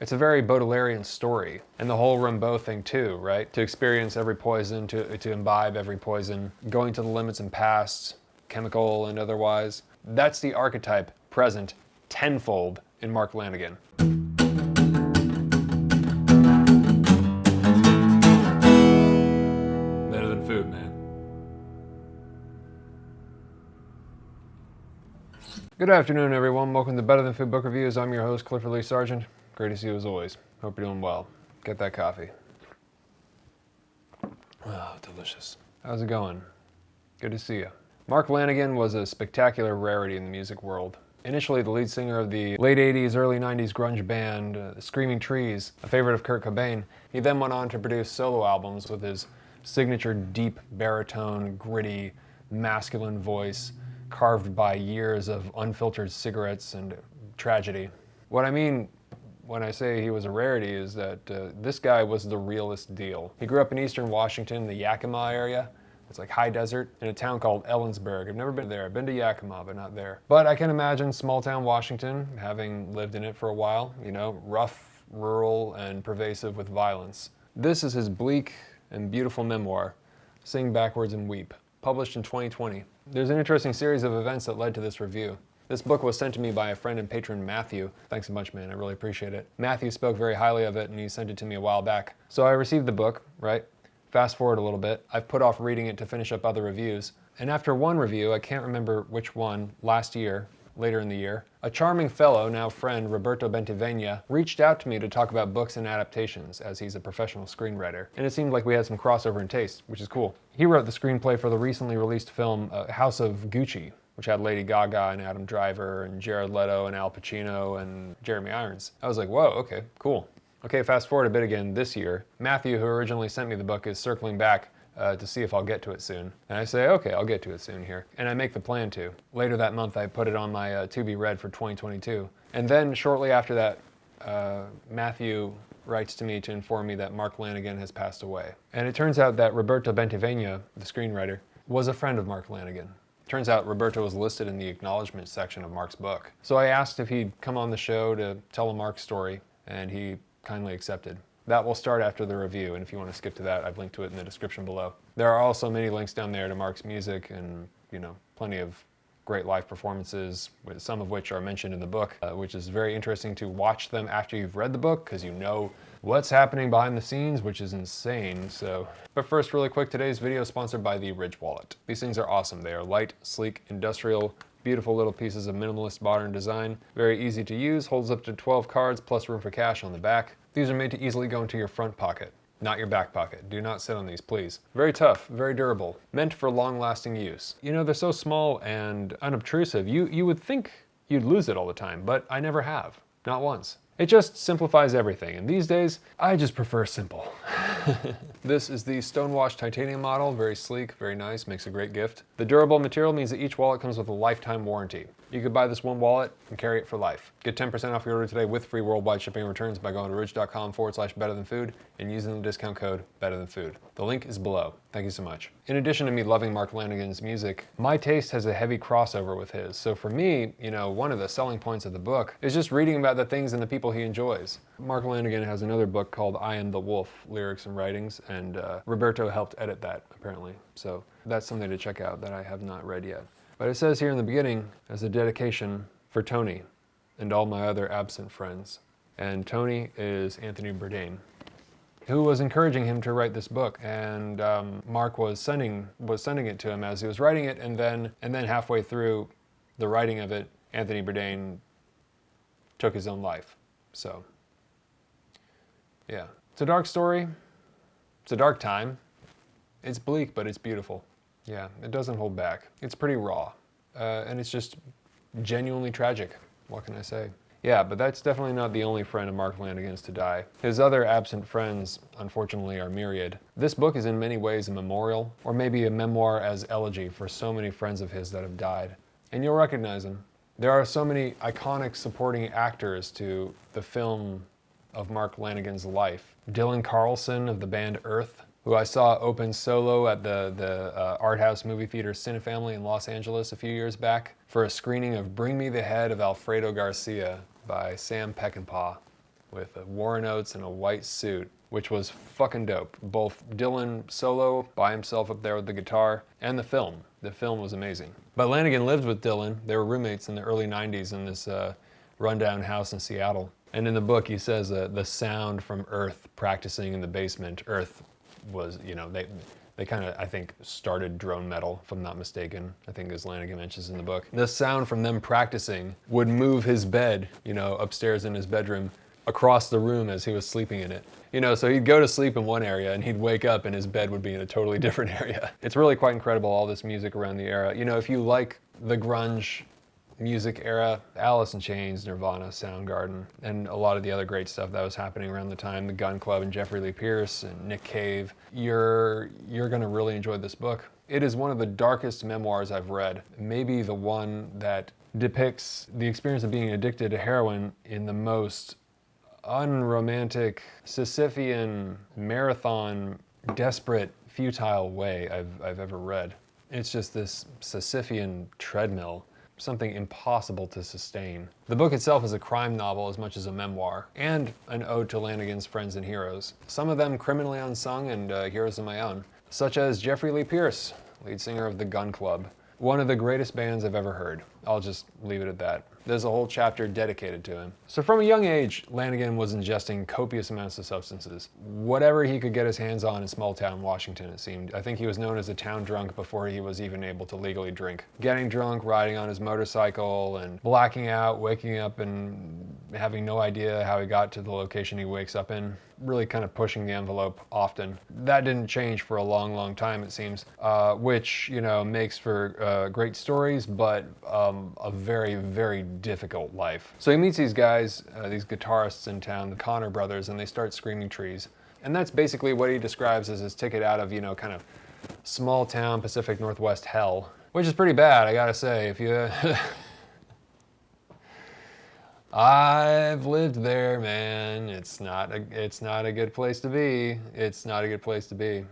It's a very Baudelairean story, and the whole Rimbaud thing too, right? To experience every poison, to imbibe every poison, going to the limits and past, chemical and otherwise. That's the archetype present tenfold in Mark Lanegan. Better than food, man. Good afternoon, everyone. Welcome to Better Than Food Book Reviews. I'm your host, Clifford Lee Sargent. Great to see you as always. Hope you're doing well. Get that coffee. Oh, delicious. How's it going? Good to see you. Mark Lanegan was a spectacular rarity in the music world. Initially the lead singer of the late 80s, early 90s grunge band, Screaming Trees, a favorite of Kurt Cobain, he then went on to produce solo albums with his signature deep baritone, gritty, masculine voice, carved by years of unfiltered cigarettes and tragedy. What I mean when I say he was a rarity is that this guy was the realest deal. He grew up in eastern Washington, the Yakima area. It's like high desert in a town called Ellensburg. I've never been there. I've been to Yakima, but not there. But I can imagine small town Washington, having lived in it for a while, you know, rough, rural, and pervasive with violence. This is his bleak and beautiful memoir, Sing Backwards and Weep, published in 2020. There's an interesting series of events that led to this review. This book was sent to me by a friend and patron, Matthew. Thanks a bunch, man. I really appreciate it. Matthew spoke very highly of it, and he sent it to me a while back. So I received the book, right? Fast forward a little bit. I've put off reading it to finish up other reviews. And after one review, I can't remember which one, last year, later in the year, a charming fellow, now friend, Roberto Bentivegna, reached out to me to talk about books and adaptations, as he's a professional screenwriter. And it seemed like we had some crossover in taste, which is cool. He wrote the screenplay for the recently released film House of Gucci, which had Lady Gaga and Adam Driver and Jared Leto and Al Pacino and Jeremy Irons. I was like, whoa, okay, cool. Okay, fast forward a bit again this year. Matthew, who originally sent me the book, is circling back to see if I'll get to it soon. And I say, okay, I'll get to it soon here. And I make the plan to. Later that month, I put it on my to be read for 2022. And then shortly after that, Matthew writes to me to inform me that Mark Lanegan has passed away. And it turns out that Roberto Bentivegna, the screenwriter, was a friend of Mark Lanegan. Turns out Roberto was listed in the acknowledgement section of Mark's book. So I asked if he'd come on the show to tell a Mark story, and he kindly accepted. That will start after the review, and if you want to skip to that, I've linked to it in the description below. There are also many links down there to Mark's music and, you know, plenty of great live performances, some of which are mentioned in the book, which is very interesting to watch them after you've read the book, because you know what's happening behind the scenes, which is insane. So, but first, really quick, today's video is sponsored by the Ridge Wallet. These things are awesome. They are light, sleek, industrial, beautiful little pieces of minimalist modern design. Very easy to use, holds up to 12 cards plus room for cash on the back. These are made to easily go into your front pocket, not your back pocket. Do not sit on these, please. Very tough, very durable, meant for long-lasting use. You know, they're so small and unobtrusive, you would think you'd lose it all the time, but I never have, not once. It just simplifies everything, and these days, I just prefer simple. This is the Stonewashed titanium model, very sleek, very nice, makes a great gift. The durable material means that each wallet comes with a lifetime warranty. You could buy this one wallet and carry it for life. Get 10% off your order today with free worldwide shipping and returns by going to ridge.com/betterthanfood and using the discount code betterthanfood. The link is below. Thank you so much. In addition to me loving Mark Lanegan's music, my taste has a heavy crossover with his. So for me, you know, one of the selling points of the book is just reading about the things and the people he enjoys. Mark Lanegan has another book called I Am the Wolf, Lyrics and Writings, and Roberto helped edit that, apparently. So that's something to check out that I have not read yet. But it says here in the beginning, as a dedication for Tony and all my other absent friends. And Tony is Anthony Bourdain, who was encouraging him to write this book. And Mark was sending it to him as he was writing it, and then halfway through the writing of it, Anthony Bourdain took his own life. So, yeah. It's a dark story. It's a dark time. It's bleak, but it's beautiful. Yeah, it doesn't hold back. It's pretty raw, and it's just genuinely tragic. What can I say? Yeah, but that's definitely not the only friend of Mark Lanegan's to die. His other absent friends, unfortunately, are myriad. This book is in many ways a memorial, or maybe a memoir as elegy for so many friends of his that have died. And you'll recognize them. There are so many iconic supporting actors to the film of Mark Lanegan's life. Dylan Carlson of the band Earth, who I saw open solo at the art house movie theater Cinefamily in Los Angeles a few years back for a screening of Bring Me the Head of Alfredo Garcia by Sam Peckinpah. with Warren Oates in a white suit, which was fucking dope. Both Dylan solo by himself up there with the guitar and the film. The film was amazing. But Lanegan lived with Dylan. They were roommates in the early 90s in this rundown house in Seattle. And in the book he says the sound from Earth practicing in the basement. Earth was, you know, they kind of, I think, started drone metal, if I'm not mistaken. I think as Lanegan mentions in the book. The sound from them practicing would move his bed, you know, upstairs in his bedroom across the room as he was sleeping in it. You know, so he'd go to sleep in one area and he'd wake up and his bed would be in a totally different area. It's really quite incredible, all this music around the era. You know, if you like the grunge music era, Alice in Chains, Nirvana, Soundgarden, and a lot of the other great stuff that was happening around the time, the Gun Club and Jeffrey Lee Pierce and Nick Cave, you're gonna really enjoy this book. It is one of the darkest memoirs I've read, maybe the one that depicts the experience of being addicted to heroin in the most unromantic, Sisyphean, marathon, desperate, futile way I've ever read. It's just this Sisyphean treadmill, something impossible to sustain. The book itself is a crime novel as much as a memoir, and an ode to Lanegan's friends and heroes. Some of them criminally unsung and heroes of my own, such as Jeffrey Lee Pierce, lead singer of the Gun Club. One of the greatest bands I've ever heard. I'll just leave it at that. There's a whole chapter dedicated to him. So from a young age, Lanegan was ingesting copious amounts of substances. Whatever he could get his hands on in small town Washington, it seemed. I think he was known as a town drunk before he was even able to legally drink. Getting drunk, riding on his motorcycle, and blacking out, waking up and having no idea how he got to the location he wakes up in. Really kind of pushing the envelope often. That didn't change for a long, long time, it seems, which, you know, makes for great stories, but a very, very difficult life. So he meets these guys, these guitarists in town, the Connor brothers, and they start screaming trees. And that's basically what he describes as his ticket out of, you know, kind of small town Pacific Northwest hell, which is pretty bad, I gotta say. If you I've lived there, man. It's not a good place to be. It's not a good place to be.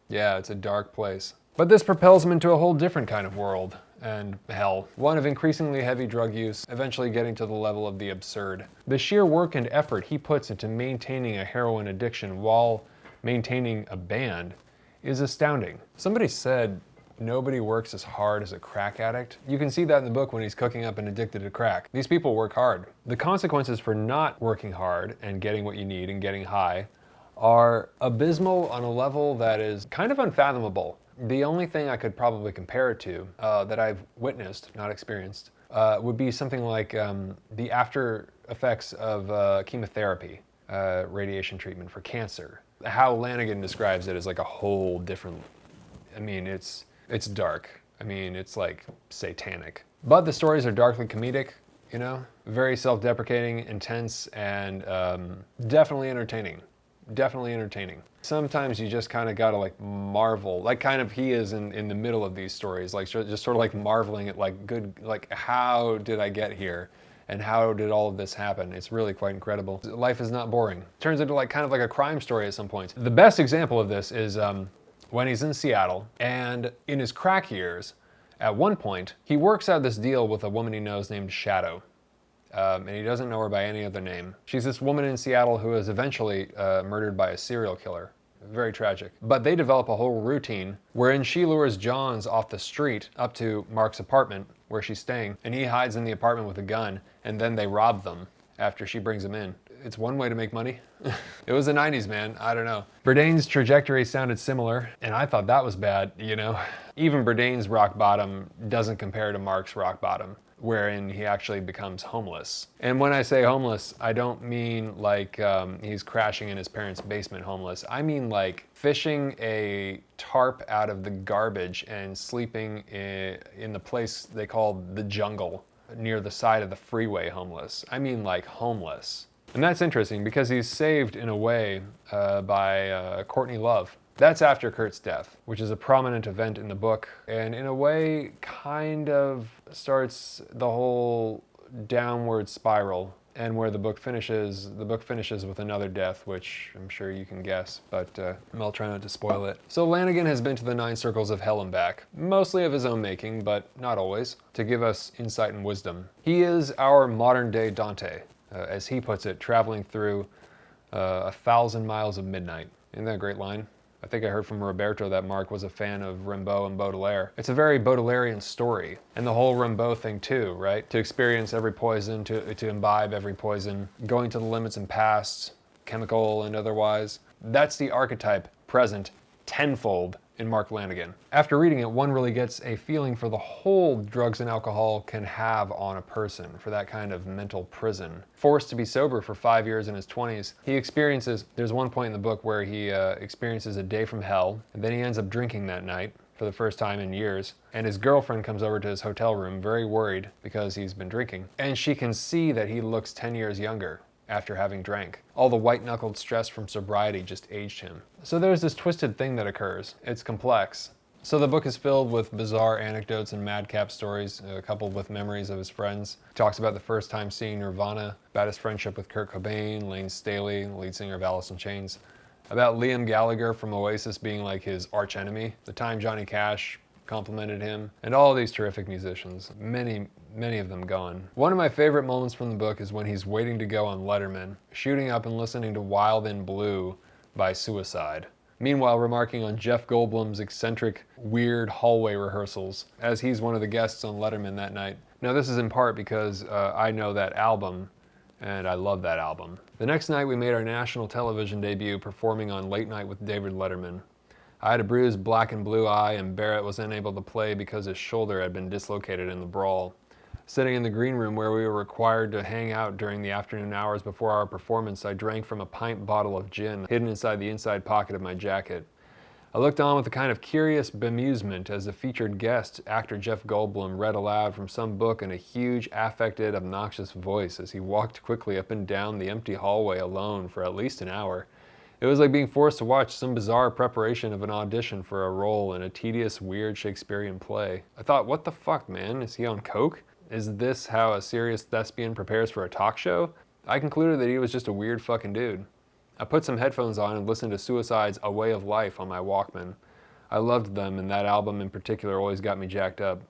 Yeah, it's a dark place. But this propels him into a whole different kind of world and hell. One of increasingly heavy drug use, eventually getting to the level of the absurd. The sheer work and effort he puts into maintaining a heroin addiction while maintaining a band is astounding. Somebody said, nobody works as hard as a crack addict. You can see that in the book when he's cooking up and addicted to crack. These people work hard. The consequences for not working hard and getting what you need and getting high are abysmal on a level that is kind of unfathomable. The only thing I could probably compare it to, that I've witnessed, not experienced, would be something like the after effects of chemotherapy, radiation treatment for cancer. How Lanegan describes it is like a whole different, I mean, it's dark. I mean, it's like satanic. But the stories are darkly comedic, you know? Very self-deprecating, intense, and definitely entertaining. Definitely entertaining. Sometimes you just kind of gotta like marvel, like kind of he is in the middle of these stories, like just sort of like marveling at like how did I get here? And how did all of this happen? It's really quite incredible. Life is not boring. It turns into like kind of like a crime story at some points. The best example of this is when he's in Seattle, and in his crack years, at one point, he works out this deal with a woman he knows named Shadow. And he doesn't know her by any other name. She's this woman in Seattle who is eventually murdered by a serial killer. Very tragic. But they develop a whole routine wherein she lures Johns off the street up to Mark's apartment where she's staying, and he hides in the apartment with a gun, and then they rob them after she brings him in. It's one way to make money. It was the 90s, man. I don't know. Bourdain's trajectory sounded similar, and I thought that was bad, you know? Even Bourdain's rock bottom doesn't compare to Mark's rock bottom, wherein he actually becomes homeless. And when I say homeless, I don't mean like he's crashing in his parents' basement homeless. I mean like fishing a tarp out of the garbage and sleeping in the place they call the jungle near the side of the freeway homeless. I mean like homeless. And that's interesting because he's saved in a way by Courtney Love. That's after Kurt's death, which is a prominent event in the book, and in a way kind of starts the whole downward spiral, and where the book finishes with another death, which I'm sure you can guess, but I'll try not to spoil it. So Lanegan has been to the 9 circles of hell and back, mostly of his own making, but not always, to give us insight and wisdom. He is our modern day Dante. as he puts it, traveling through 1,000 miles of midnight. Isn't that a great line? I think I heard from Roberto that Marc was a fan of Rimbaud and Baudelaire. It's a very Baudelairean story, and the whole Rimbaud thing too, right? To experience every poison, to imbibe every poison, going to the limits and past, chemical and otherwise. That's the archetype present tenfold in Mark Lanegan. After reading it, one really gets a feeling for the whole drugs and alcohol can have on a person, for that kind of mental prison. Forced to be sober for 5 years in his 20s, he experiences, there's one point in the book where he experiences a day from hell, and then he ends up drinking that night for the first time in years, and his girlfriend comes over to his hotel room very worried because he's been drinking, and she can see that he looks 10 years younger after having drank. All the white-knuckled stress from sobriety just aged him. So there's this twisted thing that occurs. It's complex. So the book is filled with bizarre anecdotes and madcap stories, coupled with memories of his friends. He talks about the first time seeing Nirvana, about his friendship with Kurt Cobain, Lane Staley, lead singer of Alice in Chains, about Liam Gallagher from Oasis being like his archenemy, the time Johnny Cash complimented him, and all these terrific musicians, many of them gone. One of my favorite moments from the book is when he's waiting to go on Letterman, shooting up and listening to Wild in Blue by Suicide. Meanwhile, remarking on Jeff Goldblum's eccentric, weird hallway rehearsals, as he's one of the guests on Letterman that night. Now this is in part because I know that album, and I love that album. The next night we made our national television debut performing on Late Night with David Letterman. I had a bruised black and blue eye, and Barrett was unable to play because his shoulder had been dislocated in the brawl. Sitting in the green room where we were required to hang out during the afternoon hours before our performance, I drank from a pint bottle of gin hidden inside the inside pocket of my jacket. I looked on with a kind of curious bemusement as the featured guest, actor Jeff Goldblum, read aloud from some book in a huge, affected, obnoxious voice as he walked quickly up and down the empty hallway alone for at least an hour. It was like being forced to watch some bizarre preparation of an audition for a role in a tedious, weird Shakespearean play. I thought, what the fuck, man? Is he on coke? Is this how a serious thespian prepares for a talk show? I concluded that he was just a weird fucking dude. I put some headphones on and listened to Suicide's A Way of Life on my Walkman. I loved them, and that album in particular always got me jacked up.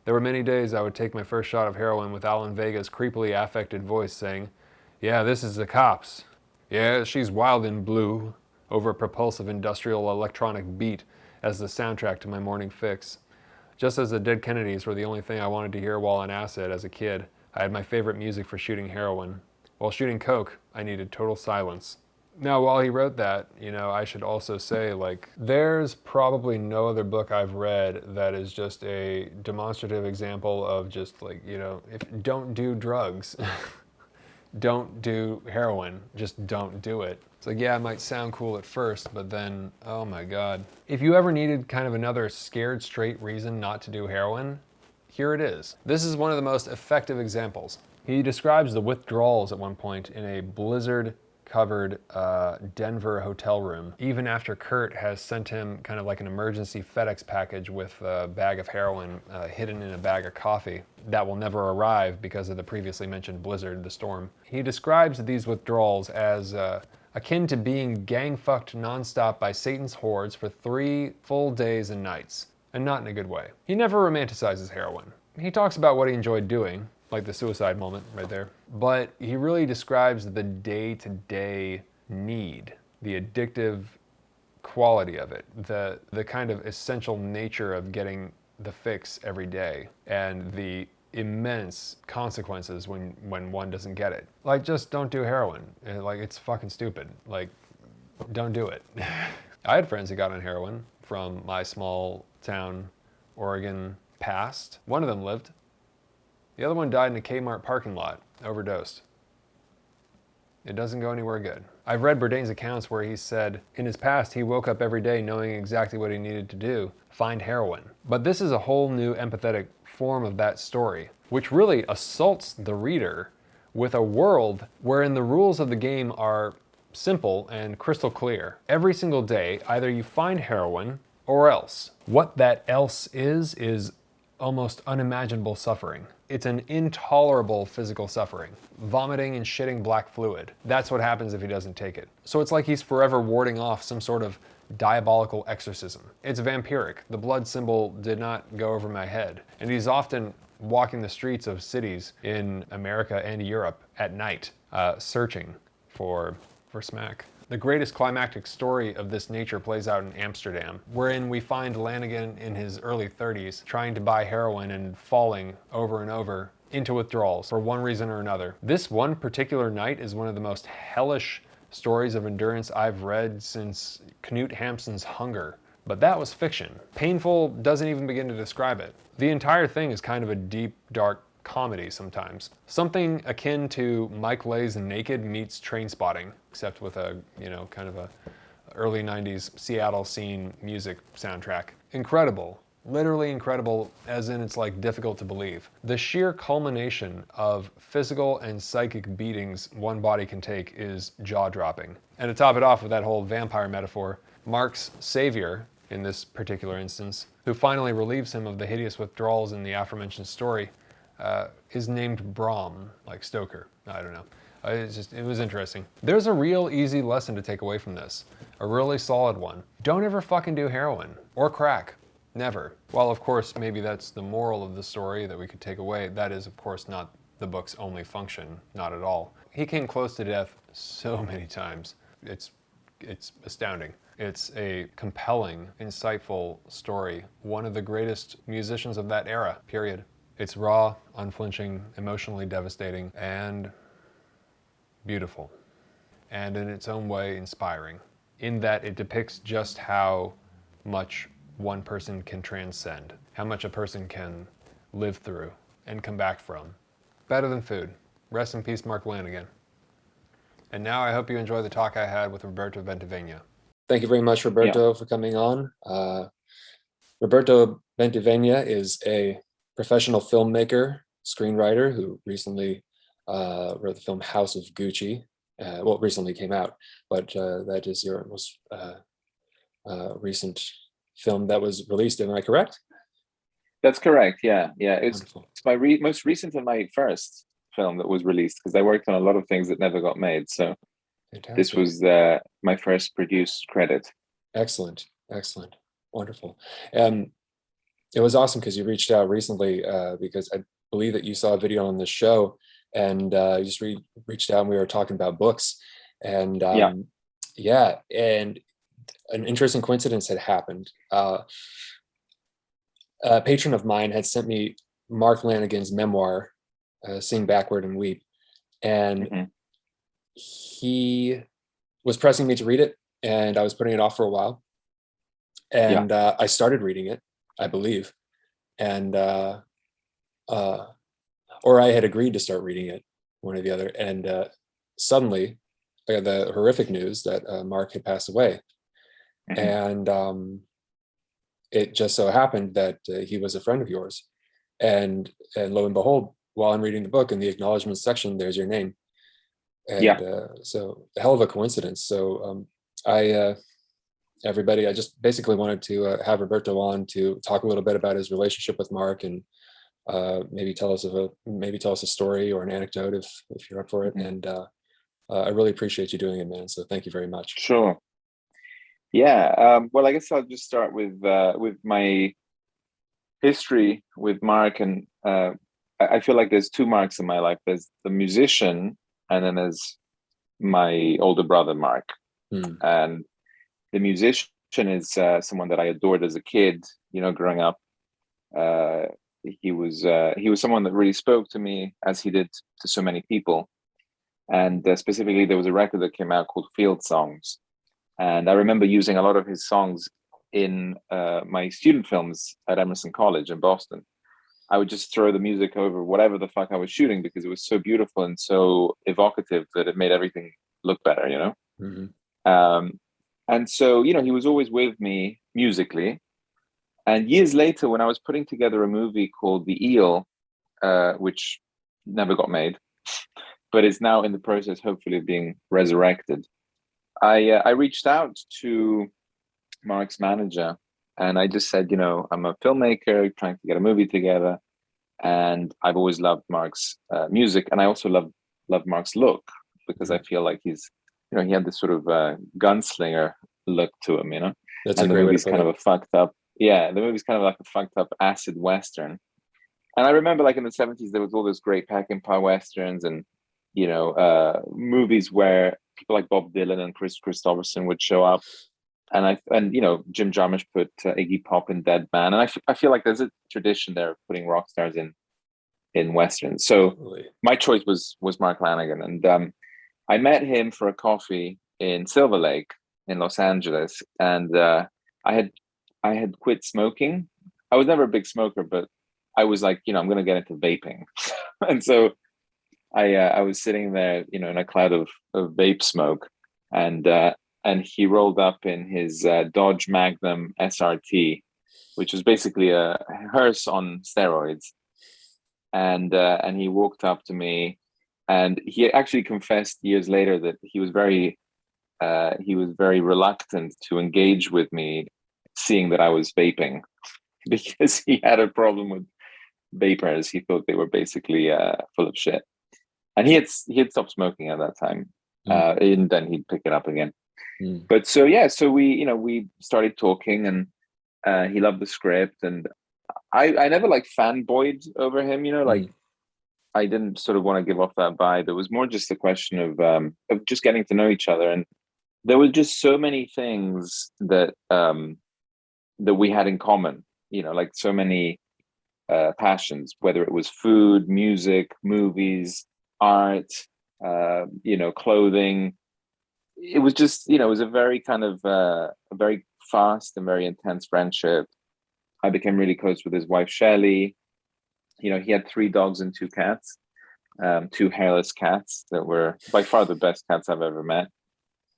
There were many days I would take my first shot of heroin with Alan Vega's creepily affected voice saying, "Yeah, this is the cops. Yeah, she's wild in blue," over a propulsive industrial electronic beat as the soundtrack to my morning fix. Just as the Dead Kennedys were the only thing I wanted to hear while on acid as a kid, I had my favorite music for shooting heroin. While shooting coke, I needed total silence. Now, while he wrote that, I should also say, there's probably no other book I've read that is just a demonstrative example of just don't do drugs. Don't do heroin, just don't do it. It's like, yeah, it might sound cool at first, but then, oh my God. If you ever needed kind of another scared straight reason not to do heroin, here it is. This is one of the most effective examples. He describes the withdrawals at one point in a blizzard-covered Denver hotel room, even after Kurt has sent him kind of like an emergency FedEx package with a bag of heroin hidden in a bag of coffee that will never arrive because of the previously mentioned blizzard, the storm. He describes these withdrawals as akin to being gang-fucked nonstop by Satan's hordes for 3 full days and nights, and not in a good way. He never romanticizes heroin. He talks about what he enjoyed doing, like the suicide moment right there, but he really describes the day-to-day need, the addictive quality of it, the kind of essential nature of getting the fix every day, and the immense consequences when one doesn't get it. Just don't do heroin. It's fucking stupid. Don't do it. I had friends who got on heroin from my small town, Oregon past. One of them lived. The other one died in a Kmart parking lot, overdosed. It doesn't go anywhere good. I've read Bourdain's accounts where he said in his past he woke up every day knowing exactly what he needed to do, find heroin. But this is a whole new empathetic form of that story, which really assaults the reader with a world wherein the rules of the game are simple and crystal clear. Every single day, either you find heroin or else. What that else is almost unimaginable suffering. It's an intolerable physical suffering. Vomiting and shitting black fluid. That's what happens if he doesn't take it. So it's like he's forever warding off some sort of diabolical exorcism. It's vampiric. The blood symbol did not go over my head. And he's often walking the streets of cities in America and Europe at night, searching for smack. The greatest climactic story of this nature plays out in Amsterdam, wherein we find Lanegan in his early 30s trying to buy heroin and falling over and over into withdrawals for one reason or another. This one particular night is one of the most hellish stories of endurance I've read since Knut Hamsun's Hunger. But that was fiction. Painful doesn't even begin to describe it. The entire thing is kind of a deep, dark comedy sometimes. Something akin to Mike Leigh's Naked meets Trainspotting, except with a, kind of a early 90s Seattle scene music soundtrack. Incredible. Literally incredible, as in it's like difficult to believe. The sheer culmination of physical and psychic beatings one body can take is jaw-dropping. And to top it off with that whole vampire metaphor, Mark's savior, in this particular instance, who finally relieves him of the hideous withdrawals in the aforementioned story, is named Brahm, like Stoker. I don't know. It was interesting. There's a real easy lesson to take away from this. A really solid one. Don't ever fucking do heroin. Or crack. Never. While of course maybe that's the moral of the story that we could take away, that is of course not the book's only function. Not at all. He came close to death so many times. It's astounding. It's a compelling, insightful story. One of the greatest musicians of that era, period. It's raw, unflinching, emotionally devastating, and beautiful. And in its own way, inspiring. In that it depicts just how much one person can transcend. How much a person can live through and come back from. Better than food. Rest in peace, Mark Lanegan. And now I hope you enjoy the talk I had with Roberto Bentivegna. Thank you very much, Roberto, for coming on. Roberto Bentivegna is a professional filmmaker, screenwriter who recently wrote the film House of Gucci. Well, it recently came out, but that is your most recent film that was released. Am I correct? That's correct. Yeah. It's my most recent and my first film that was released, because I worked on a lot of things that never got made. So fantastic. This was my first produced credit. Excellent. Wonderful. It was awesome because you reached out recently because I believe that you saw a video on the show, and you just reached out and we were talking about books. And and an interesting coincidence had happened. A patron of mine had sent me Mark Lanegan's memoir, Sing Backward and Weep. And he was pressing me to read it, and I was putting it off for a while. And I started reading it, I believe. And, or I had agreed to start reading it, one or the other. And suddenly I got the horrific news that Mark had passed away. And it just so happened that he was a friend of yours. And lo and behold, while I'm reading the book, in the acknowledgments section, there's your name. And so a hell of a coincidence. So everybody, I just basically wanted to have Roberto on to talk a little bit about his relationship with Mark, and maybe tell us a story or an anecdote if you're up for it. And I really appreciate you doing it, man. So thank you very much. Sure. Yeah. Well, I guess I'll just start with my history with Mark, and I feel like there's two Marks in my life. There's the musician, and then there's my older brother, Mark. And the musician is someone that I adored as a kid, growing up. He was someone that really spoke to me, as he did to so many people. And specifically, there was a record that came out called Field Songs. And I remember using a lot of his songs in my student films at Emerson College in Boston. I would just throw the music over whatever the fuck I was shooting, because it was so beautiful and so evocative that it made everything look better, And so, he was always with me musically. And years later, when I was putting together a movie called The Eel, which never got made, but is now in the process, hopefully, of being resurrected, I reached out to Mark's manager, and I just said, I'm a filmmaker trying to get a movie together, and I've always loved Mark's music, and I also love Mark's look, because I feel like he's, he had this sort of gunslinger look to him, That's and a great way to put kind it. of a fucked up, the movie's kind of like a fucked up acid western. And I remember, like, in the 70s, there was all those great Peckinpah westerns, and movies where people like Bob Dylan and Chris Christopherson would show up, and Jim Jarmusch put Iggy Pop in Dead Man, and I feel like there's a tradition there of putting rock stars in westerns. So my choice was Mark Lanegan, and I met him for a coffee in Silver Lake in Los Angeles, and I had quit smoking. I was never a big smoker, but I was like, I'm going to get into vaping, and so I was sitting there, in a cloud of vape smoke, and he rolled up in his Dodge Magnum SRT, which was basically a hearse on steroids, and he walked up to me, and he actually confessed years later that he was very reluctant to engage with me, seeing that I was vaping, because he had a problem with vapors. He thought they were basically full of shit. And he had stopped smoking at that time, and then he'd pick it up again. But so we started talking, and he loved the script, and I never like fanboyed over him, like I didn't sort of want to give off that vibe. It was more just a question of just getting to know each other, and there were just so many things that that we had in common, like so many passions, whether it was food, music, movies, art, clothing. It was just, it was a very kind of a very fast and very intense friendship. I became really close with his wife, Shelley. He had 3 dogs and 2 cats, 2 hairless cats that were by far the best cats I've ever met.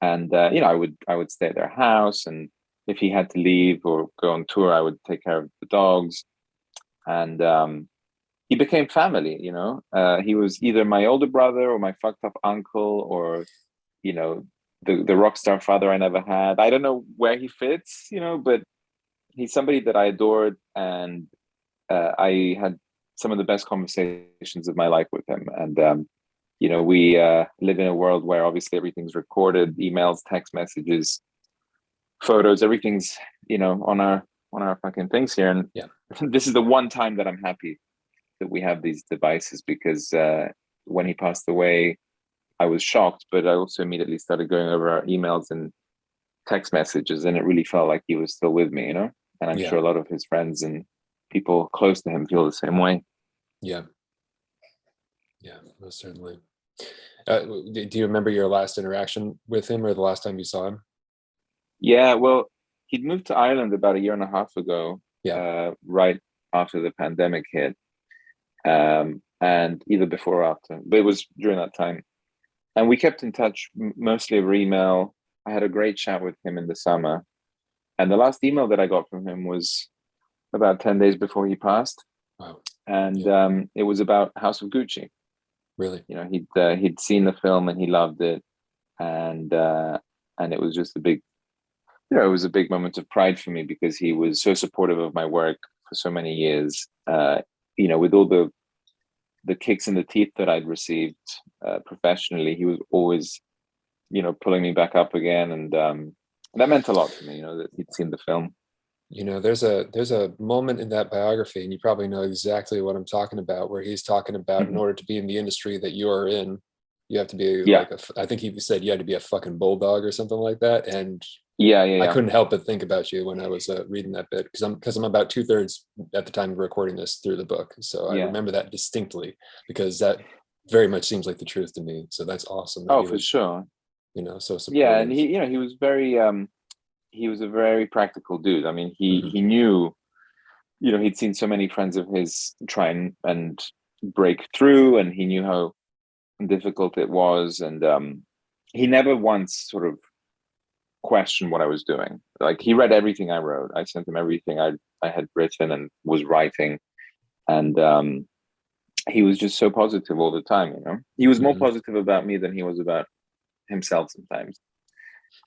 And, I would stay at their house, and if he had to leave or go on tour, I would take care of the dogs. And he became family, he was either my older brother or my fucked up uncle, or, the rock star father I never had. I don't know where he fits, but he's somebody that I adored, and I had some of the best conversations of my life with him. And, we live in a world where obviously everything's recorded, emails, text messages, photos, everything's, on our fucking things here. And this is the one time that I'm happy that we have these devices, because when he passed away, I was shocked, but I also immediately started going over our emails and text messages, and it really felt like he was still with me, And I'm sure a lot of his friends and people close to him feel the same way. Yeah, most certainly. Do you remember your last interaction with him, or the last time you saw him? Yeah, well, he'd moved to Ireland about 1.5 years ago, right after the pandemic hit, and either before or after, but it was during that time. And we kept in touch mostly over email. I had a great chat with him in the summer, and the last email that I got from him was about 10 days before he passed. Wow. And it was about House of Gucci. Really? He'd seen the film and he loved it, and it was just a big, it was a big moment of pride for me, because he was so supportive of my work for so many years. With all the kicks in the teeth that I'd received professionally, he was always, pulling me back up again, and that meant a lot to me. That he'd seen the film. There's a moment in that biography, and you probably know exactly what I'm talking about, where he's talking about in order to be in the industry that you are in, you have to be like I think he said you had to be a fucking bulldog or something like that. And I couldn't help but think about you when I was reading that bit, because I'm about 2/3 at the time of recording this through the book, so I remember that distinctly, because that very much seems like the truth to me. So that's awesome. Oh, for sure. So supportive. Yeah, and he was very he was a very practical dude. I mean, he knew, he'd seen so many friends of his try and break through, and he knew how difficult it was, and he never once sort of questioned what I was doing. Like, he read everything I wrote. I sent him everything I had written and was writing, and he was just so positive all the time. He was more positive about me than he was about himself sometimes,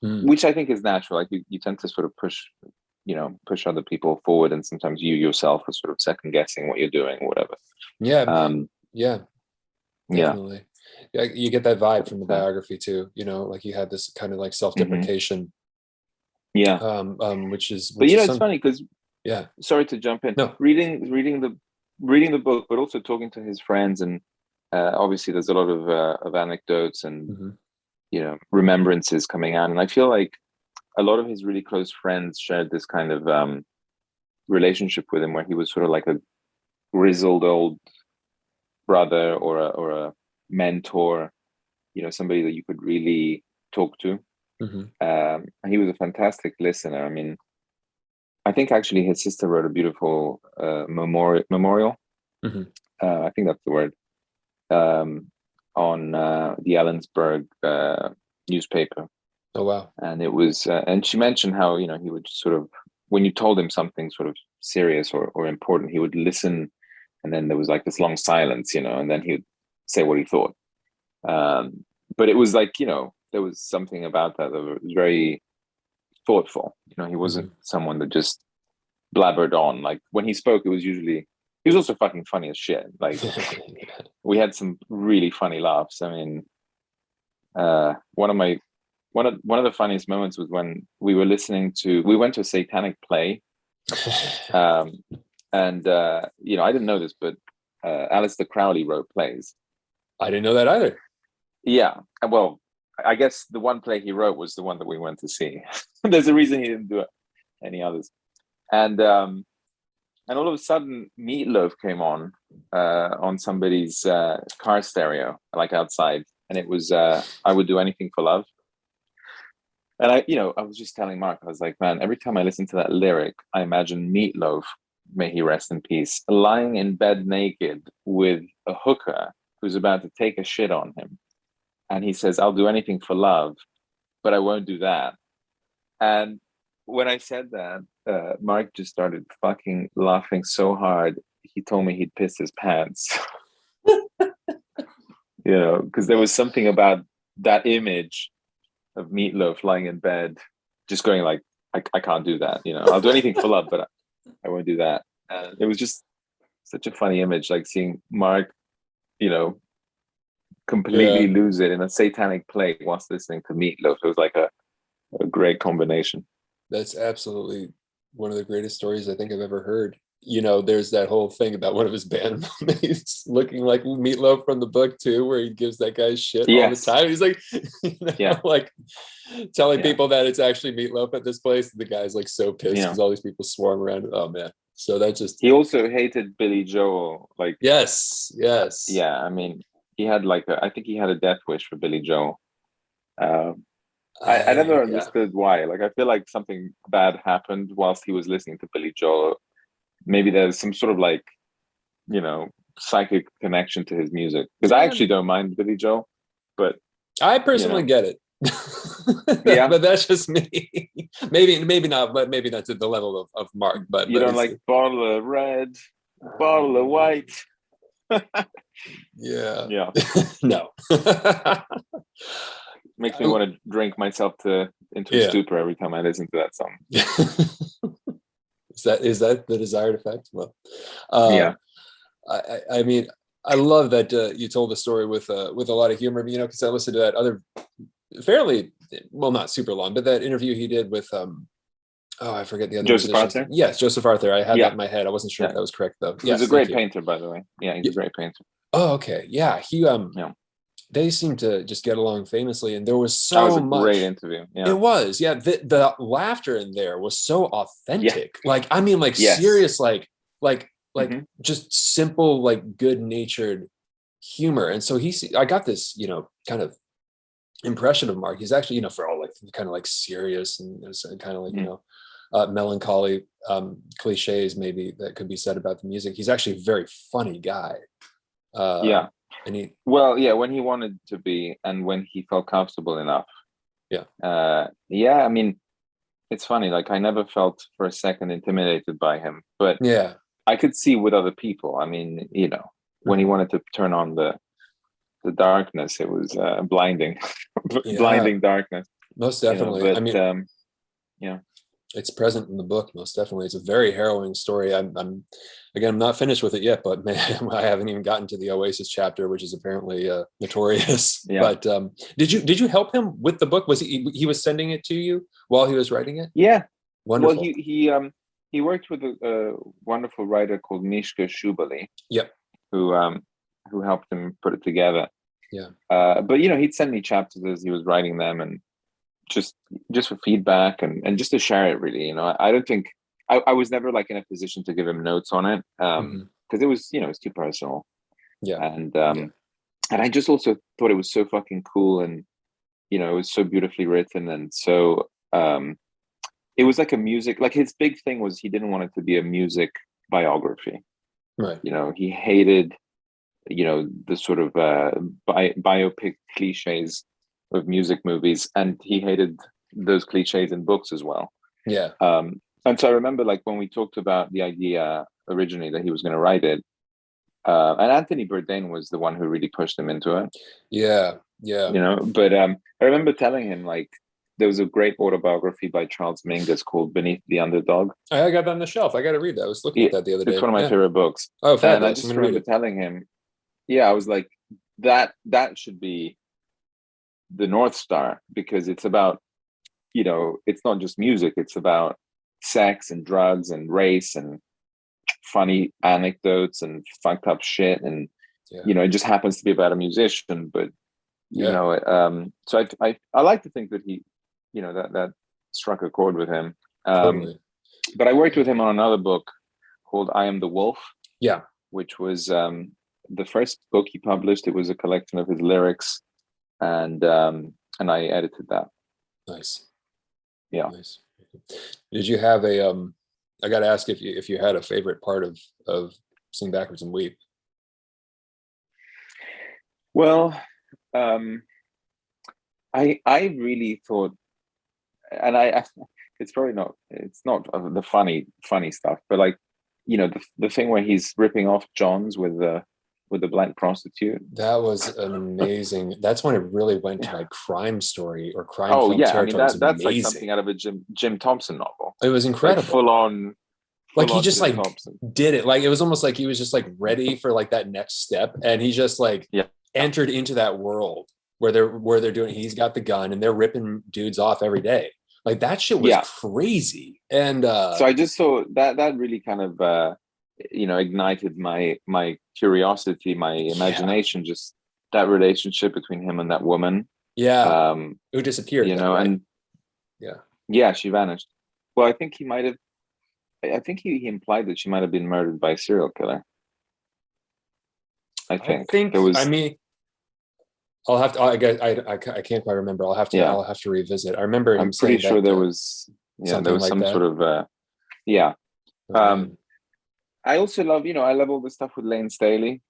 which I think is natural. Like, you tend to sort of push other people forward, and sometimes you yourself are sort of second guessing what you're doing or whatever. Definitely. Yeah, you get that vibe from the biography too. Like, you had this kind of like self-deprecation. Which is. But it's funny because. Yeah. Sorry to jump in. No. Reading the book, but also talking to his friends and obviously there's a lot of anecdotes and Mm-hmm. remembrances coming out, and I feel like a lot of his really close friends shared this kind of relationship with him, where he was sort of like a grizzled old brother or a mentor, somebody that you could really talk to. Mm-hmm. And he was a fantastic listener. I mean, I think actually his sister wrote a beautiful memorial. Mm-hmm. I think that's the word, on the Ellensburg newspaper. Oh wow. And it was, and she mentioned how he would sort of, when you told him something sort of serious or important, he would listen, and then there was like this long silence, and then he would say what he thought. But it was like, there was something about that was very thoughtful. He wasn't someone that just blabbered on. Like when he spoke, it was usually, he was also fucking funny as shit. Like we had some really funny laughs. I mean, one of the funniest moments was when we went to a satanic play. And I didn't know this, but Aleister Crowley wrote plays. I didn't know that either. Yeah, well, I guess the one play he wrote was the one that we went to see. There's a reason he didn't do any others. And all of a sudden, Meatloaf came on somebody's car stereo, like outside, and it was "I Would Do Anything for Love." And I was just telling Mark, I was like, man, every time I listen to that lyric, I imagine Meatloaf, may he rest in peace, lying in bed naked with a hooker who's about to take a shit on him. And he says, "I'll do anything for love, but I won't do that." And when I said that, Mark just started fucking laughing so hard. He told me he'd pissed his pants. Because there was something about that image of Meatloaf lying in bed, just going like, I can't do that. I'll do anything for love, but I won't do that. And it was just such a funny image, like seeing Mark, completely lose it in a satanic play whilst listening to Meatloaf. It was like a great combination. That's absolutely one of the greatest stories I think I've ever heard. There's that whole thing about one of his bandmates looking like Meatloaf from the book too, where he gives that guy shit all the time. He's like, like telling people that it's actually Meatloaf at this place. The guy's like so pissed because all these people swarm around. Oh man. So that just, he also hated Billy Joel. Like, yes. Yeah. I mean, he had I think he had a death wish for Billy Joel. I never understood why. Like, I feel like something bad happened whilst he was listening to Billy Joel. Maybe there's some sort of psychic connection to his music. Because I actually don't mind Billy Joel, but I personally get it. Yeah, but that's just me. maybe not, but maybe not to the level of Mark. But you don't like bottle of red, bottle of white. Yeah. No. Makes me want to drink myself into a stupor every time I listen to that song. Is that the desired effect? Well, I mean, I love that you told the story with a lot of humor. Because I listened to that other fairly, well, not super long, but that interview he did with I forget the other Joseph musicians. Arthur. Yes, Joseph Arthur. I had that in my head. I wasn't sure if that was correct though. He's a great painter, by the way. Yeah, he's a great painter. Oh, okay. Yeah, he they seem to just get along famously, and there was so that was a much great interview. Yeah. It was, the laughter in there was so authentic. Like, I mean, like serious, like just simple, like good-natured humor. And so I got this, kind of impression of Mark. He's actually, for all like kind of like serious and kind of like melancholy cliches maybe that could be said about the music. He's actually a very funny guy. And when he wanted to be and when he felt comfortable enough. I mean, it's funny, like I never felt for a second intimidated by him, but I could see with other people. I mean, when he wanted to turn on the darkness, it was blinding. Blinding darkness, most definitely. But, I mean, it's present in the book, most definitely. It's a very harrowing story. I'm not finished with it yet, but man, I haven't even gotten to the Oasis chapter, which is apparently notorious. But did you help him with the book? Was he was sending it to you while he was writing it? Yeah, wonderful. Well, he worked with a wonderful writer called Mishka Shubali. Yep. Who who helped him put it together. Yeah. But he'd send me chapters as he was writing them, and just for feedback and just to share it. Really, I don't think I was never like in a position to give him notes on it, because it was it was too personal. Yeah. And I just also thought it was so fucking cool, and it was so beautifully written, and so it was like a music. Like his big thing was he didn't want it to be a music biography. Right. He hated the sort of biopic cliches of music movies, and he hated those cliches in books as well. Yeah. And so I remember, like, when we talked about the idea originally that he was going to write it, and Anthony Bourdain was the one who really pushed him into it. Yeah. But I remember telling him, like, there was a great autobiography by Charles Mingus called Beneath the Underdog. I got that on the shelf. I got to read that. I was looking at that the other day. It's one of my favorite books. Oh, fabulous. And I just remember telling him, I was like, that should be the North Star, because it's about, it's not just music. It's about sex and drugs and race and funny anecdotes and fucked up shit. And, it just happens to be about a musician, but, so I like to think that he, that struck a chord with him. Totally. But I worked with him on another book called I Am the Wolf. Yeah. Which was the first book he published. It was a collection of his lyrics, and I edited that. Nice. Yeah. Nice. Did you have a I got to ask if you had a favorite part of Sing Backwards and Weep? Well, I really thought, and I it's probably not, it's not the funny stuff, but like, the thing where he's ripping off Johns with the black prostitute. That was an amazing. That's when it really went to like crime story or crime film territory. I mean, that's like something out of a Jim Thompson novel. It was incredible. Like full on like he just Jim like Thompson. Did it. Like it was almost like he was just like ready for like that next step, and he just like entered into that world where they're doing. He's got the gun and they're ripping dudes off every day. Like that shit was crazy. And so I just saw that really kind of ignited my curiosity, my imagination, just that relationship between him and that woman. Yeah. Who disappeared. And she vanished. Well, I think he might have, I think he implied that she might have been murdered by a serial killer. I think there was, I mean, I'll have to. I can't quite remember. I'll have to revisit. I remember. I'm pretty sure there was. Yeah, there was like some sort of. I also love. I love all the stuff with Lane Staley.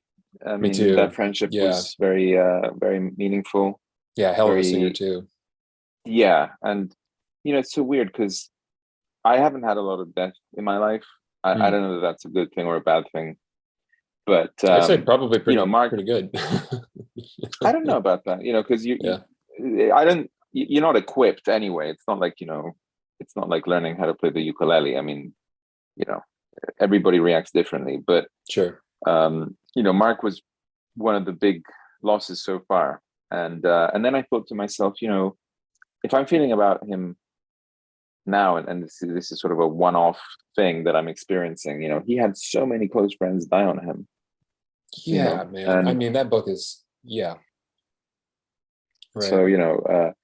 Me too. That friendship was very, very meaningful. Yeah, hell of a singer too. Yeah, and it's so weird because I haven't had a lot of death in my life. I don't know if that's a good thing or a bad thing. But I'd say probably pretty, Mark, pretty good. I don't know about that, because you're not equipped anyway. It's not like, it's not like learning how to play the ukulele. I mean, everybody reacts differently, but sure. Mark was one of the big losses so far. And then I thought to myself, if I'm feeling about him now, and this is sort of a one-off thing that I'm experiencing, he had so many close friends die on him. Yeah, man. And, I mean, that book is, right. So, I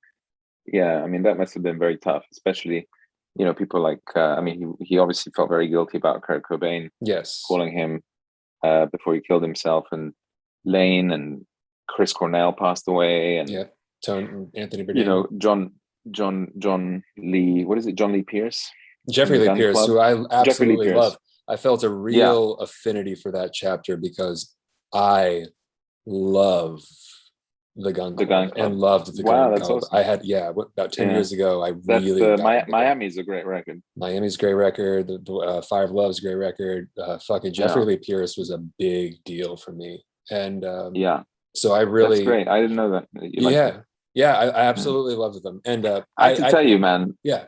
mean, that must have been very tough, especially, people like, he obviously felt very guilty about Kurt Cobain. Yes. Calling him before he killed himself, and Lane and Chris Cornell passed away. And, Anthony Bourdain. John Lee, what is it? John Lee Pierce? Jeffrey Lee Pierce, who I absolutely love. I felt a real affinity for that chapter because I love the Gun Club and loved the Gun Club. Awesome. I had, about 10 years ago, Miami's a great record. Miami's a great record. The Fire of Love's a great record. Fucking Jeffrey Lee Pierce was a big deal for me. And so I really... That's great. I didn't know that. I absolutely loved them. And I have to tell you, man, yeah,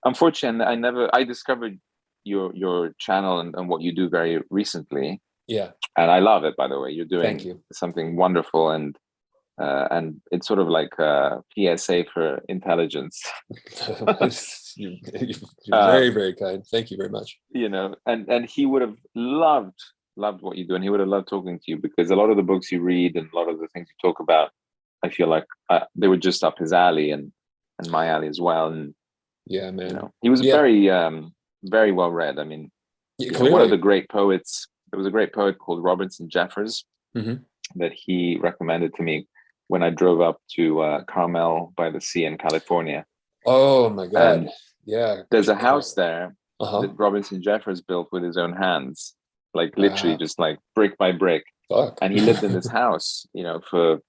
unfortunately, I discovered your channel and what you do very recently. Yeah. And I love it, by the way. You're doing Thank you. Something wonderful, and it's sort of like a PSA for intelligence. You're very, very kind. Thank you very much. And he would have loved loved what you do, and he would have loved talking to you, because a lot of the books you read and a lot of the things you talk about, I feel like they were just up his alley and my alley as well. And Yeah, man. you know, he was Yeah. very well read. I mean, Yeah, you know, one of clearly. the great poets. There was a great poet called Robertson Jeffers Mhm. that he recommended to me when I drove up to Carmel by the Sea in California. Oh my God. And Yeah. there's a house there Uh-huh. that Robinson Jeffers built with his own hands, like literally Wow. just like brick by brick. Fuck. And he lived in this house, you know, for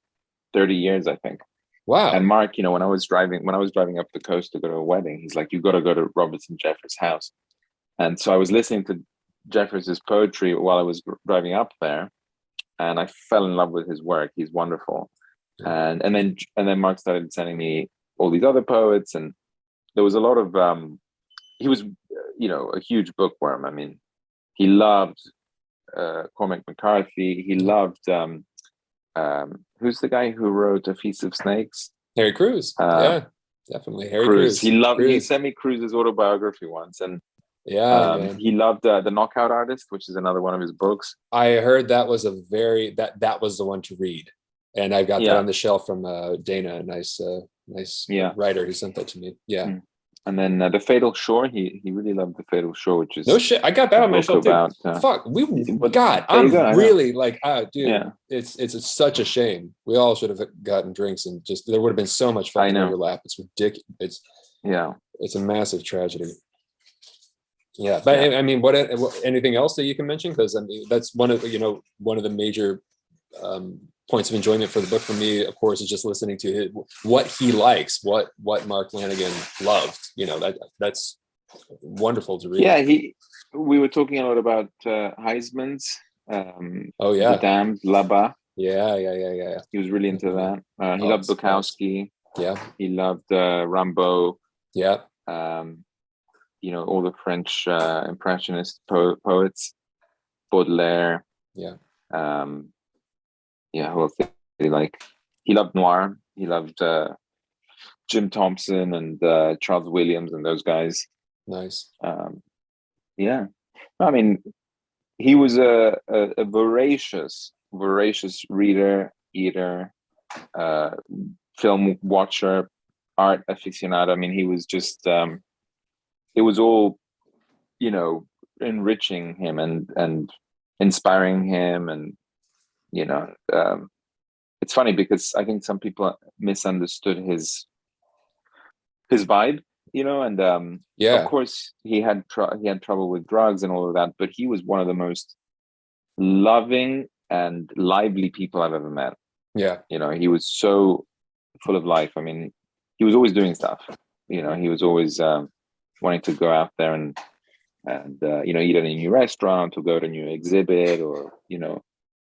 30 years, I think. And Wow. Mark, you know, when I was driving up the coast to go to a wedding, he's like, "You got to go to Robertson Jeffers' house." And so I was listening to Jeffers' poetry while I was driving up there, and I fell in love with his work. He's wonderful. Yeah. And then Mark started sending me all these other poets, and there was a lot of he was, you know, a huge bookworm. I mean, he loved Cormac McCarthy. He loved who's the guy who wrote A Feast of Snakes? Harry Crews. Yeah, definitely. Harry Crews. Crews. He sent me Cruz's autobiography once, and Yeah, man. he loved The Knockout Artist, which is another one of his books. I heard that was that was the one to read. And I got that Yeah. on the shelf from Dana, a nice writer who sent that to me. Yeah. Mm. And then The Fatal Shore, he really loved The Fatal Shore, which is No shit. I got that a on my book shelf too. about Fuck. God, there you go, I I'm know. really like, dude, Yeah. it's such a shame. We all should have gotten drinks and just there would have been so much I fucking know. overlap. It's ridiculous. Yeah. It's a massive tragedy. Yeah, but I mean, what anything else that you can mention? Because I mean, that's one of the major points of enjoyment for the book for me. Of course, is just listening to what he likes, what Mark Lanegan loved. You know, that's wonderful to read. Yeah, we were talking a lot about Heisman's. Oh yeah, The Damned, Laba. Yeah. He was really into that. He loved Bukowski. Yeah. He loved Rimbaud. Yeah. You know, all the French impressionist poets, Baudelaire. Yeah. Who else did he like? He loved noir. He loved Jim Thompson and Charles Williams and those guys. Nice. Yeah, I mean, he was a voracious reader, eater, film watcher, art aficionado. I mean, he was just it was all, you know, enriching him and inspiring him. And you know, it's funny because I think some people misunderstood his vibe, you know, and of course he had trouble with drugs and all of that, but he was one of the most loving and lively people I've ever met. Yeah, you know, he was so full of life. I mean, he was always doing stuff. You know, he was always wanting to go out there and you know, eat at a new restaurant or go to a new exhibit, or you know,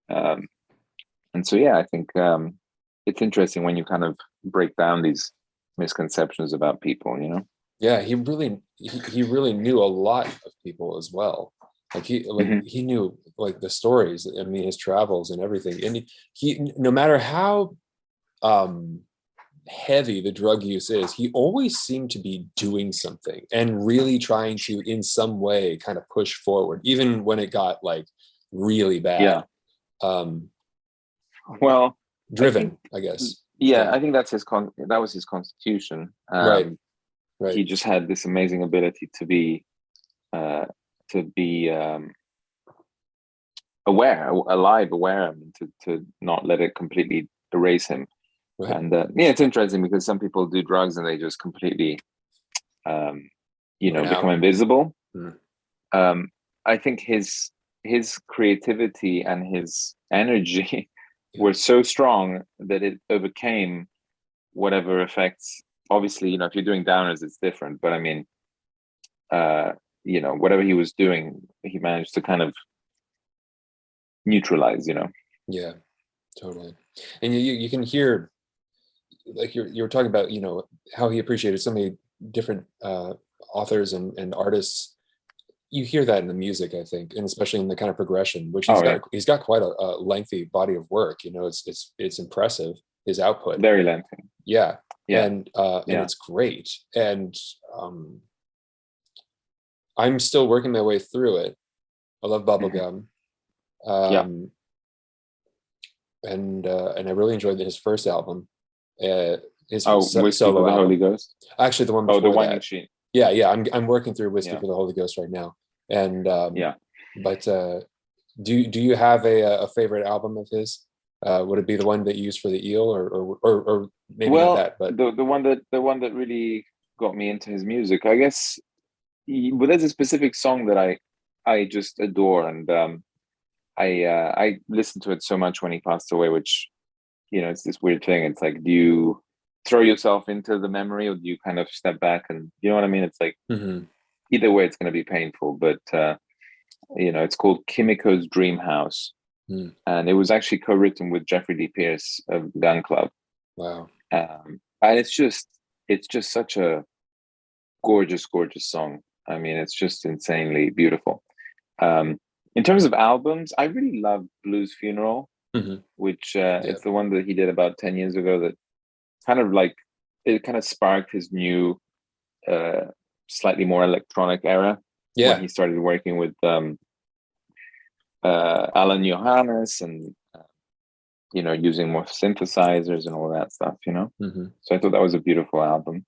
and so yeah, I think it's interesting when you kind of break down these misconceptions about people, you know. Yeah, he really knew a lot of people as well. Like he knew like the stories. I mean, his travels and everything. And he no matter how heavy the drug use is, he always seemed to be doing something and really trying to in some way kind of push forward, even when it got like really bad. Well, driven, I guess. Yeah, I think that's that was his constitution. Right. He just had this amazing ability to be alive, aware, and to not let it completely erase him. Right. And yeah, it's interesting because some people do drugs and they just completely, you know, become invisible. I think his creativity and his energy were so strong that it overcame whatever effects. Obviously, you know, if you're doing downers, it's different. But I mean, you know, whatever he was doing, he managed to kind of neutralize, you know. Yeah, totally. And you can hear, like you were talking about, you know, how he appreciated so many different authors and artists. You hear that in the music, I think, and especially in the kind of progression, which he's got quite a lengthy body of work. You know, it's impressive, his output. Very lengthy. Yeah. And it's great. And I'm still working my way through it. I love Bubblegum. Yeah. And I really enjoyed his first album, his Oh, Whiskey for solo the Holy album. Ghost. Actually, the one Oh, the before Wine that. Machine. Yeah. I'm working through Whiskey Yeah. for the Holy Ghost right now, and Yeah. but do you have a favorite album of his? Would it be the one that you used for the eel, or maybe not Well, that, but the one that really got me into his music, I guess. But there's a specific song that I just adore, and I listened to it so much when he passed away, which, it's this weird thing. It's like, do you throw yourself into the memory, or do you kind of step back, and you know what I mean? It's like, Mhm. either way, it's going to be painful. But it's called Kimiko's Dream House, Mm. and it was actually co-written with Jeffrey D. Pierce of Gun Club. Wow. And it's just such a gorgeous, gorgeous song. I mean, it's just insanely beautiful. Um, in terms of albums, I really love Blues Funeral, Mhm. which Yeah. it's the one that he did about 10 years ago, that kind of like, it kind of sparked his new, uh, slightly more electronic era, when Yeah. he started working with Alan Johannes, and using more synthesizers and all that stuff. Hmm. So I thought that was a beautiful album.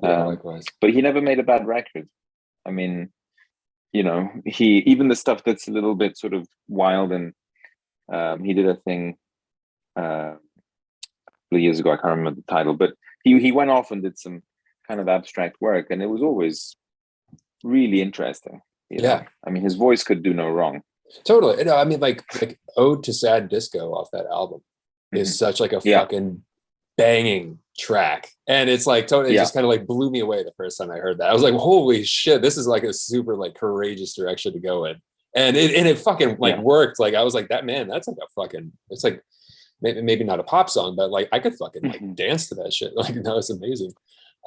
Yeah. Likewise. But he never made a bad record. I mean, he, even the stuff that's a little bit sort of wild, and he did a thing a couple of years ago. I can't remember the title, but he went off and did some kind of abstract work, and it was always really interesting. Yeah. I mean, his voice could do no wrong. Totally. No, I mean, like Ode to Sad Disco off that album is such like a Yeah, fucking banging track, and it's like totally, it yeah, just kind of like blew me away the first time I heard that. I was like, holy shit, this is like a super like courageous direction to go in, and it fucking like yeah. worked. Like I was like, that man, that's like a fucking, it's like maybe not a pop song, but like I could fucking like dance to that shit. Like that was amazing.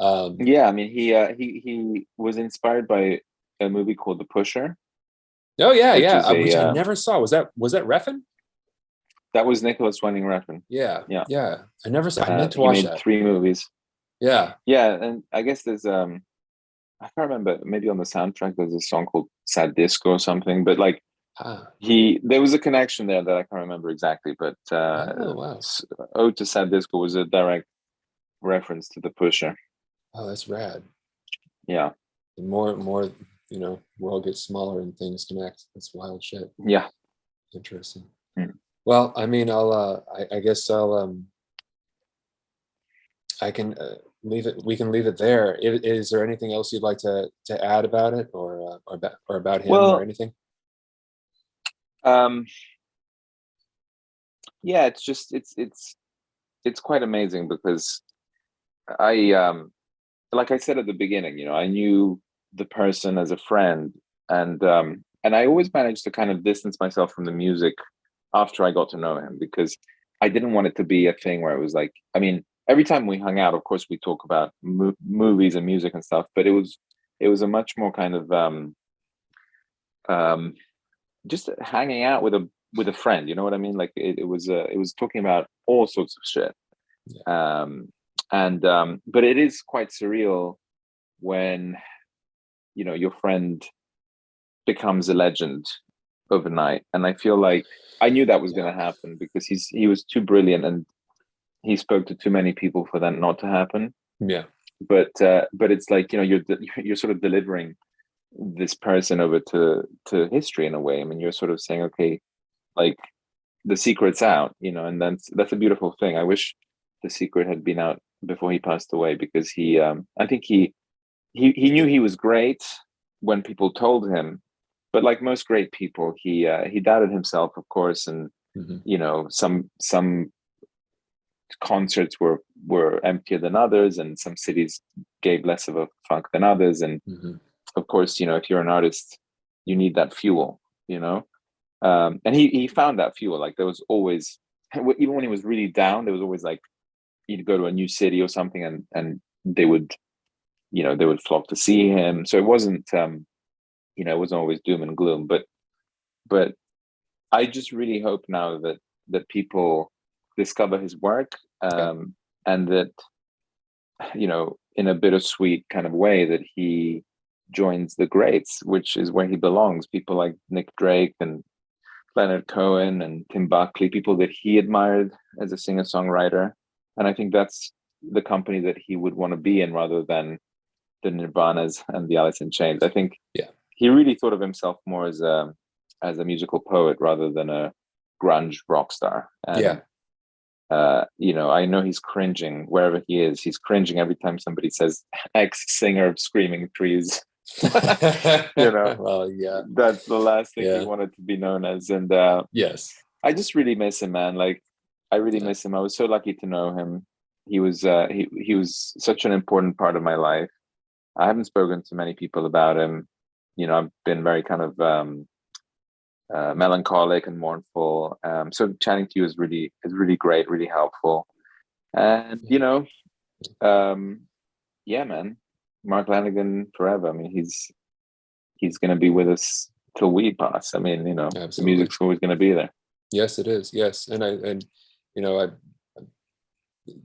Yeah, I mean, he was inspired by a movie called The Pusher, Oh yeah, which yeah, is a which I never saw. Was that Refn? that was Nicholas Winding Refn. Yeah, Yeah, yeah. I never saw. I meant to he watch made that. 3 movies. Yeah. Yeah, and I guess there's I can't remember. Maybe on the soundtrack there's a song called "Sad Disco" or something. But like, Ah. there was a connection there that I can't remember exactly. But Oh wow. "Ode to Sad Disco" was a direct reference to The Pusher. Oh, that's rad. Yeah, The more world gets smaller and things connect. That's wild shit. yeah. Interesting. Mm. Well, I mean, I guess I can leave it. We can leave it there. Is there anything else you'd like to add about it, or about him, or Well, anything? um, yeah. It's quite amazing, because I like I said at the beginning, I knew the person as a friend, and I always managed to kind of distance myself from the music after I got to know him, because I didn't want it to be a thing where it was like, I mean, every time we hung out, of course, we talk about movies and music and stuff, but it was a much more kind of um, just hanging out with a friend. You know what I mean? Like it was talking about all sorts of shit. Yeah. But it is quite surreal when your friend becomes a legend overnight, and I feel like I knew that was going Yeah. to happen, because he was too brilliant, and he spoke to too many people for that not to happen. Yeah. But it's like, you're sort of delivering this person over to history in a way. I mean, you're sort of saying, okay, like, the secret's out, and that's a beautiful thing. I wish the secret had been out before he passed away, because I think he knew he was great when people told him, but like most great people, he doubted himself, of course, and Hmm. some concerts were emptier than others, and some cities gave less of a fuck than others, and Hmm. of course, if you're an artist, you need that fuel, and he found that fuel. Like, there was always, even when he was really down, there was always like, he'd go to a new city or something, and they would flock to see him. So it wasn't it wasn't always doom and gloom. But I just really hope now that people discover his work, Yeah. and that, in a bittersweet kind of way, that he joins the greats, which is where he belongs. People like Nick Drake and Leonard Cohen and Tim Buckley, people that he admired as a singer-songwriter. And I think that's the company that he would want to be in rather than the Nirvanas and the Alice in Chains. I think he really thought of himself more as a musical poet rather than a grunge rock star. And, you know, I know he's cringing wherever he is. He's cringing every time somebody says ex-singer of Screaming Trees. You know, well, yeah, that's the last thing he wanted to be known as. And yes, I just really miss him, man. Like, I really miss him. I was so lucky to know him. He was he was such an important part of my life. I haven't spoken to many people about him. You know, I've been very kind of melancholic and mournful. So chatting to you is really great, really helpful. And you know, yeah, man, Mark Lanegan forever. I mean, he's going to be with us till we pass. I mean, you know, the music's always going to be there. Yes, it is. Yes, and you know,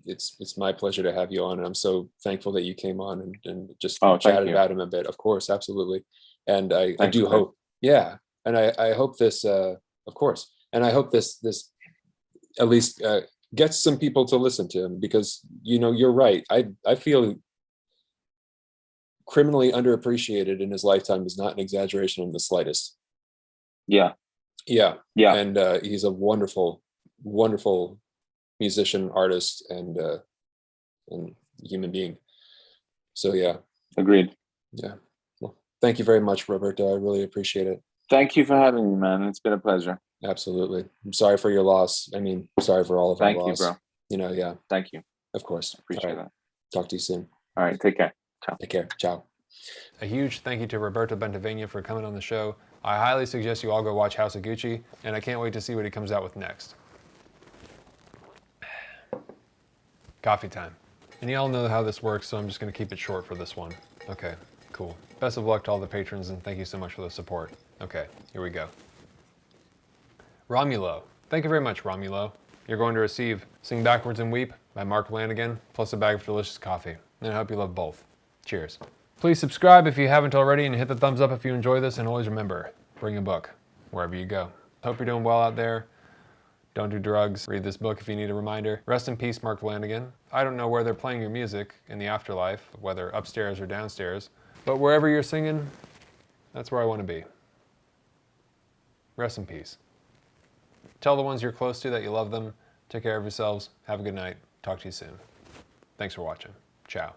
it's my pleasure to have you on, and I'm so thankful that you came on and just chatted about him a bit. Of course, absolutely. And I do hope, and I hope this, of course, and I hope this at least gets some people to listen to him, because you know, you're right. I feel criminally underappreciated in his lifetime is not an exaggeration in the slightest. Yeah. And he's a wonderful musician, artist, and human being. So yeah. Agreed. Yeah. Well, thank you very much, Roberto. I really appreciate it. Thank you for having me, man. It's been a pleasure. Absolutely. I'm sorry for your loss. I mean, sorry for all of our loss. Thank you, bro. You know, yeah. Thank you. Of course. Appreciate that. Talk to you soon. All right. Take care. Ciao. Take care. Ciao. A huge thank you to Roberto Bentivegna for coming on the show. I highly suggest you all go watch House of Gucci, and I can't wait to see what he comes out with next. Coffee time. And you all know how this works, so I'm just going to keep it short for this one. Okay, cool. Best of luck to all the patrons, and thank you so much for the support. Okay, here we go. Romulo. Thank you very much, Romulo. You're going to receive Sing Backwards and Weep by Mark Lanegan, plus a bag of delicious coffee. And I hope you love both. Cheers. Please subscribe if you haven't already, and hit the thumbs up if you enjoy this, and always remember, bring a book wherever you go. Hope you're doing well out there. Don't do drugs. Read this book if you need a reminder. Rest in peace, Mark Lanegan. I don't know where they're playing your music in the afterlife, whether upstairs or downstairs, but wherever you're singing, that's where I want to be. Rest in peace. Tell the ones you're close to that you love them. Take care of yourselves. Have a good night. Talk to you soon. Thanks for watching. Ciao.